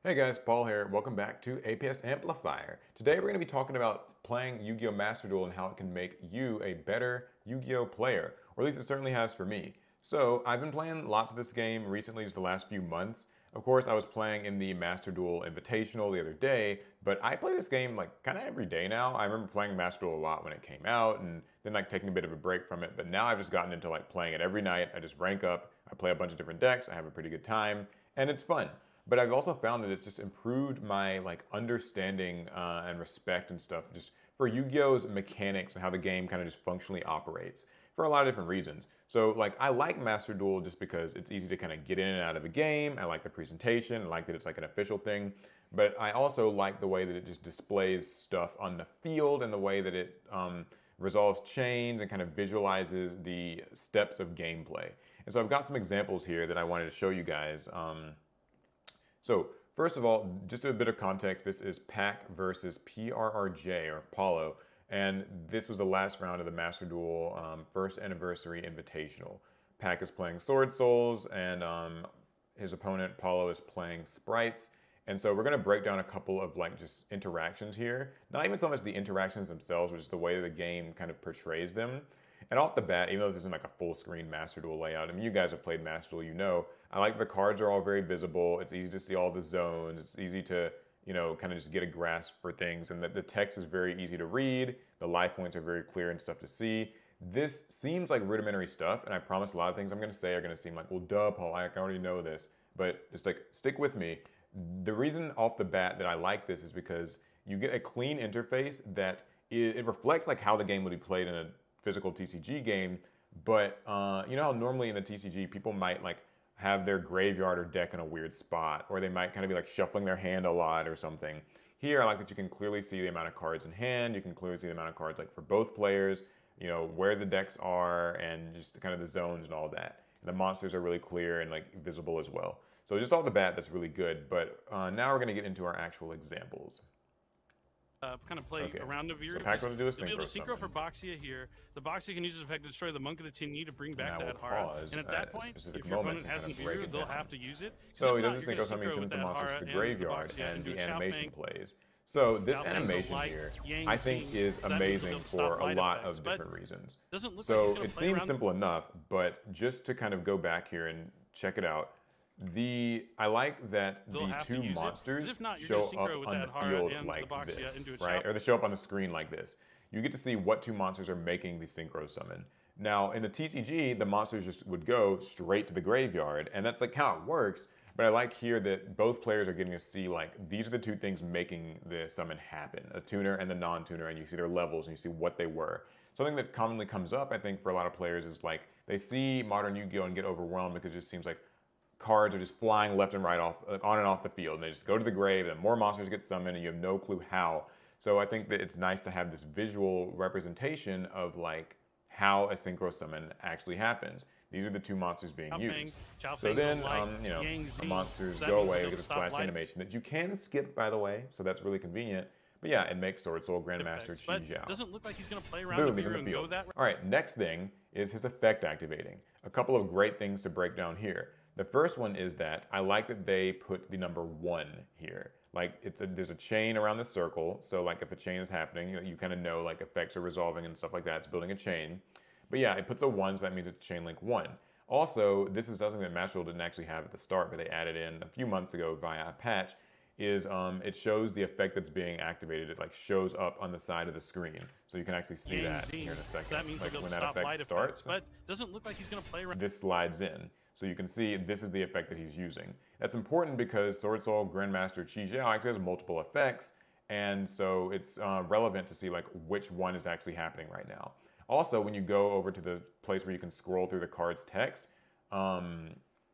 Hey guys, Paul here. Welcome back to APS Amplifier. Today we're going to be talking about playing Yu-Gi-Oh! Master Duel and how it can make you a better Yu-Gi-Oh! Player, or at least it certainly has for me. So I've been playing lots of this game recently, just the last few months. Of course, I was playing in the Master Duel Invitational the other day, but I play this game like kind of every day now. I remember playing Master Duel a lot when it came out, and then like taking a bit of a break from it. But now I've just gotten into like playing it every night. I just rank up, I play a bunch of different decks, I have a pretty good time, and it's fun. But I've also found that it's just improved my like understanding and respect and stuff just for Yu-Gi-Oh's mechanics and how the game kind of just functionally operates for a lot of different reasons. So like I like Master Duel just because it's easy to kind of get in and out of a game. I like the presentation. I like that it's like an official thing. But I also like the way that it just displays stuff on the field and the way that it resolves chains and kind of visualizes the steps of gameplay. And so I've got some examples here that I wanted to show you guys. So first of all, just a bit of context, this is Pac versus PRRJ, or Paulo, and this was the last round of the Master Duel first anniversary invitational. Pac is playing Sword Souls, and his opponent, Paulo, is playing Sprites. And so we're going to break down a couple of like just interactions here. Not even so much the interactions themselves, but just the way the game kind of portrays them. And off the bat, even though this isn't like a full screen Master Duel layout, I mean, you guys have played Master Duel, you know, I like the cards are all very visible. It's easy to see all the zones. It's easy to, you know, kind of just get a grasp for things. And the text is very easy to read. The life points are very clear and stuff to see. This seems like rudimentary stuff, and I promise a lot of things I'm going to say are going to seem like, well, duh, Paul, I already know this. But just like, stick with me. The reason off the bat that I like this is because you get a clean interface that it reflects like how the game would be played in a physical TCG game, but you know how normally in the TCG people might like have their graveyard or deck in a weird spot, or they might kind of be like shuffling their hand a lot or something. Here I like that you can clearly see the amount of cards in hand, you can clearly see the amount of cards like for both players, you know, where the decks are and just kind of the zones and all that. And the monsters are really clear and like visible as well. So just off the bat, that's really good, but now we're gonna get into our actual examples. Kind of play around the So Pac going to do a synchro. Be able to synchro for Boxia here. The Boxia can use this effect to destroy the Monk of the Tini to bring back that Hara. And at that point, if your opponent has Nibiru, they'll have to use it. So he does a synchro summon, he sends the monsters to the graveyard, and the animation plays. So this animation here, I think, is amazing for a lot of different reasons. So it seems simple enough, but just to kind of go back here and check it out, I like that the two monsters show up on the field like this, right? Or they show up on the screen like this. You get to see what two monsters are making the synchro summon. Now, in the TCG, the monsters just would go straight to the graveyard, and that's like how it works. But I like here that both players are getting to see like, these are the two things making the summon happen, a tuner and the non-tuner, and you see their levels and you see what they were. Something that commonly comes up, I think, for a lot of players is like, they see modern Yu-Gi-Oh! And get overwhelmed because it just seems like cards are just flying left and right on and off the field, and they just go to the grave, and more monsters get summoned, and you have no clue how. So I think that it's nice to have this visual representation of like how a synchro summon actually happens. These are the two monsters being used. So then, you know, the monsters go away. We get a splash animation that you can skip, by the way, so that's really convenient. But yeah, it makes Sword Soul Grandmaster Chi Zhao. Doesn't look like he's going to play around. Boom, he's in the field. All right, next thing is his effect activating. A couple of great things to break down here. The first one is that I like that they put the number 1 here. Like there's a chain around the circle, so like if a chain is happening, you kind of know like effects are resolving and stuff like that. It's building a chain. But yeah, it puts a 1, so that means it's chain link 1. Also, this is something that Master Duel didn't actually have at the start, but they added in a few months ago via a patch, is it shows the effect that's being activated. It like shows up on the side of the screen. So you can actually see that here in a second. So that means like when that effect starts, but doesn't look like he's going to play around. This slides in. So you can see this is the effect that he's using. That's important because Sword Soul Grandmaster Chi Zhao actually has multiple effects, and so it's relevant to see like which one is actually happening right now. Also, when you go over to the place where you can scroll through the card's text,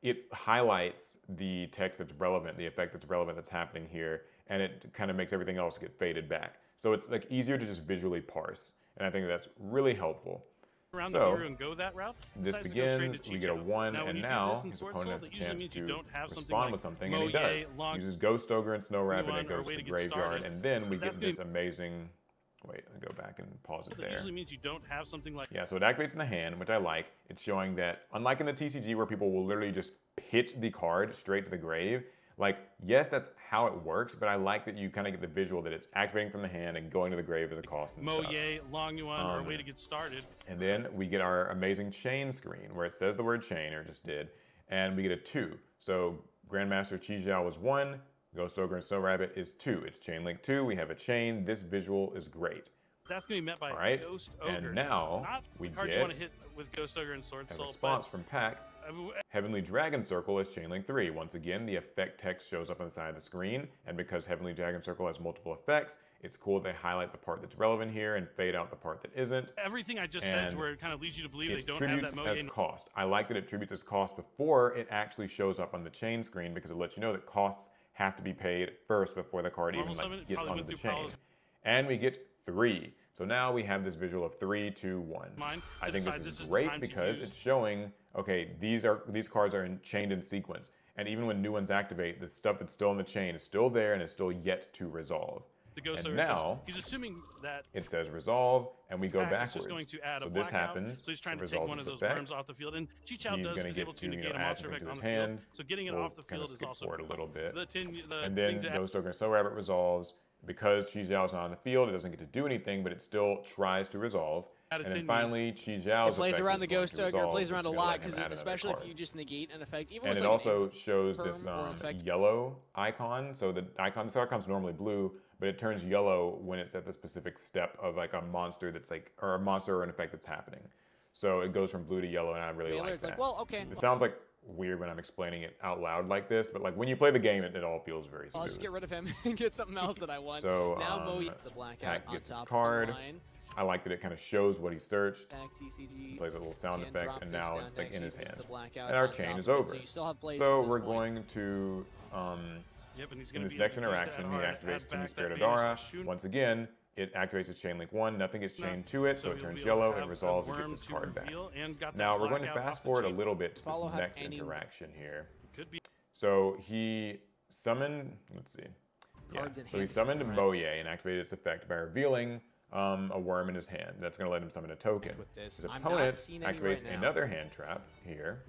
it highlights the text that's relevant, the effect that's relevant that's happening here, and it kind of makes everything else get faded back. So it's like easier to just visually parse, and I think that's really helpful. Around the and go that route. This begins, we get a 1, and now his opponent has a chance to respond with something, and he does. Uses Ghost Ogre and Snow Rabbit, and it goes to the graveyard, and then we get this amazing... Wait, I'll go back and pause it there. That usually means you don't have something like... Yeah, so it activates in the hand, which I like. It's showing that, unlike in the TCG where people will literally just pitch the card straight to the grave, Like, yes, that's how it works, but I like that you kind of get the visual that it's activating from the hand and going to the grave as a cost and stuff. Long Yuan, our way to get started. And then we get our amazing chain screen where it says the word chain, or just did, and we get a 2. So Grandmaster Qi Zhao was 1, Ghost Ogre and Snow Rabbit is 2. It's Chain Link 2, we have a chain. This visual is great. That's going to be met by Ghost Ogre. And now Not we the card get you want to hit with Ghost Ogre and Sword Soul. A response from Pack. Heavenly Dragon Circle is Chain Link 3. Once again, the effect text shows up on the side of the screen, and because Heavenly Dragon Circle has multiple effects, it's cool they highlight the part that's relevant here and fade out the part that isn't. Everything I just said where it kind of leads you to believe they don't have that mode. As cost. I like that it tributes as cost before it actually shows up on the chain screen, because it lets you know that costs have to be paid first before the card even gets onto the chain. And we get 3. So now we have this visual of 3, 2, 1. I think this is great because it's showing, okay, these cards are chained in sequence. And even when new ones activate, the stuff that's still in the chain is still there and is still yet to resolve. And now he's assuming that it says resolve, and we go backwards. Just going to add so this happens. So he's trying to take one of those worms off the field, and Qi Zhao is able to negate a monster effect on the field. So getting it off the field is also forward a little bit. And then Ghost Ogre and Snow Rabbit resolves. Because Qi Zhao is not on the field, it doesn't get to do anything, but it still tries to resolve. And then finally, Qi Zhao's it plays around the Ghost Ogre, it plays around a lot, because especially if you just negate an effect. Even and it also shows this yellow icon. So the this icon's normally blue, but it turns yellow when it's at the specific step of like a monster that's like, or a monster or an effect that's happening. So it goes from blue to yellow, and I really like that. Like, well, okay. It sounds like weird when I'm explaining it out loud like this, but like when you play the game, it all feels very smooth. I'll just get rid of him and get something else that I want. So now Mo gets the blackout Pack gets his card. I like that it kind of shows what he searched. TCG, plays a little sound effect, and now it's like in his hand. And our chain is over. So we're going to in this next interaction, he activates Tiny Spirit Adara. Once again, it activates his Chain Link 1, nothing gets chained to it, so it turns yellow, it resolves, it gets his card back. Now we're going to fast forward a little bit to this next interaction here. So he summoned, let's see. Yeah. So he summoned Moye and activated its effect by revealing a worm in his hand. That's going to let him summon a token. His opponent activates another hand trap here.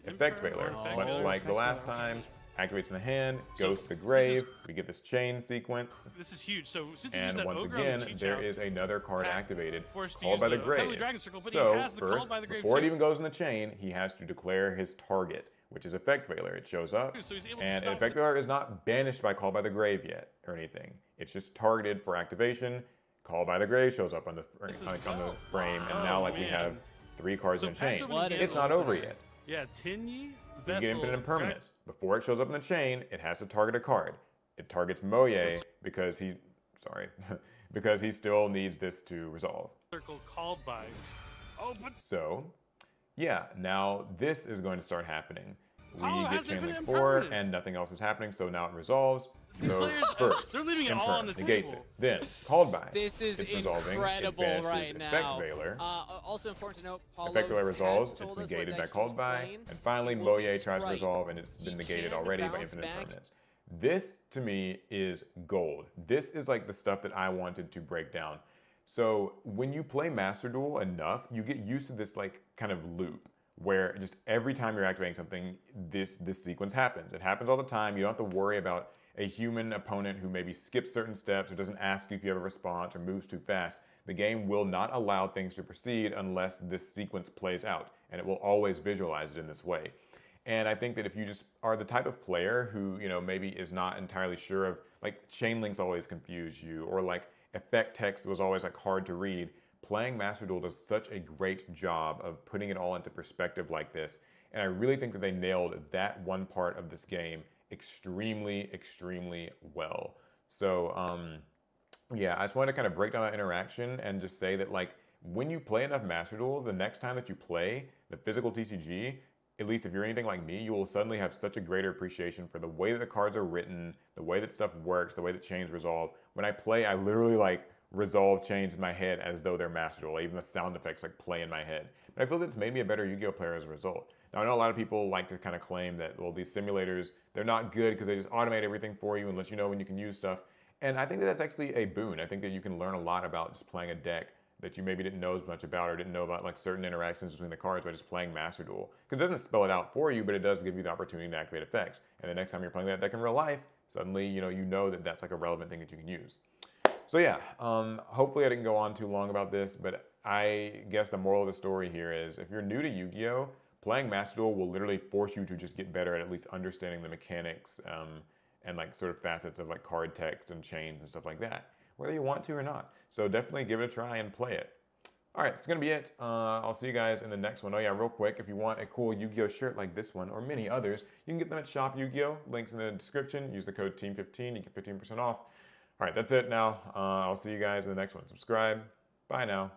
Effect Veiler, much like the last time. Activates in the hand, goes to the grave. We get this chain sequence. This is huge. So since and once again, there is another card activated, called by the grave. So first, before it even goes in the chain, he has to declare his target, which is Effect Veiler. It shows up, and Effect Veiler is not banished by Call by the Grave yet or anything. It's just targeted for activation. Call by the Grave shows up on the frame, and now like we have 3 cards in chain. It's not over yet. Yeah, Tinyi. You get infinite impermanence. Before it shows up in the chain, it has to target a card. It targets Moye because because he still needs this to resolve. Circle called by. So, yeah, now this is going to start happening. We get Chain Link 4 and nothing else is happening, so now it resolves. So first, they're leaving it all on the negates table. It. Then, called by. This is incredible right now. Effect Veiler. Also important to note, Effect Veiler resolves, it's negated by called by. And finally, Moye tries to resolve, and it's been negated already by infinite impermanence. This, to me, is gold. This is like the stuff that I wanted to break down. So when you play Master Duel enough, you get used to this like kind of loop, where just every time you're activating something, this sequence happens. It happens all the time. You don't have to worry about a human opponent who maybe skips certain steps or doesn't ask you if you have a response or moves too fast. The game will not allow things to proceed unless this sequence plays out, and it will always visualize it in this way. And I think that if you just are the type of player who, you know, maybe is not entirely sure of, like, chain links always confuse you, or like effect text was always like hard to read, playing Master Duel does such a great job of putting it all into perspective like this. And I really think that they nailed that one part of this game extremely, extremely well. So, yeah, I just wanted to kind of break down that interaction and just say that, like, when you play enough Master Duel, the next time that you play the physical TCG, at least if you're anything like me, you will suddenly have such a greater appreciation for the way that the cards are written, the way that stuff works, the way that chains resolve. When I play, I literally, like, resolve chains in my head as though they're Master Duel. Even the sound effects, like, play in my head. But I feel that's made me a better Yu-Gi-Oh player as a result. Now, I know a lot of people like to kind of claim that, well, these simulators, they're not good because they just automate everything for you and let you know when you can use stuff. And I think that that's actually a boon. I think that you can learn a lot about just playing a deck that you maybe didn't know as much about or didn't know about like certain interactions between the cards by just playing Master Duel. Because it doesn't spell it out for you, but it does give you the opportunity to activate effects. And the next time you're playing that deck in real life, suddenly you know that that's like a relevant thing that you can use. So yeah, hopefully I didn't go on too long about this, but I guess the moral of the story here is if you're new to Yu-Gi-Oh, playing Master Duel will literally force you to just get better at least understanding the mechanics and like sort of facets of like card text and chains and stuff like that, whether you want to or not. So definitely give it a try and play it. All right, that's gonna be it. I'll see you guys in the next one. Oh yeah, real quick, if you want a cool Yu-Gi-Oh shirt like this one or many others, you can get them at Shop Yu-Gi-Oh. Links in the description. Use the code TEAM15, you get 15% off. All right, that's it now. I'll see you guys in the next one. Subscribe. Bye now.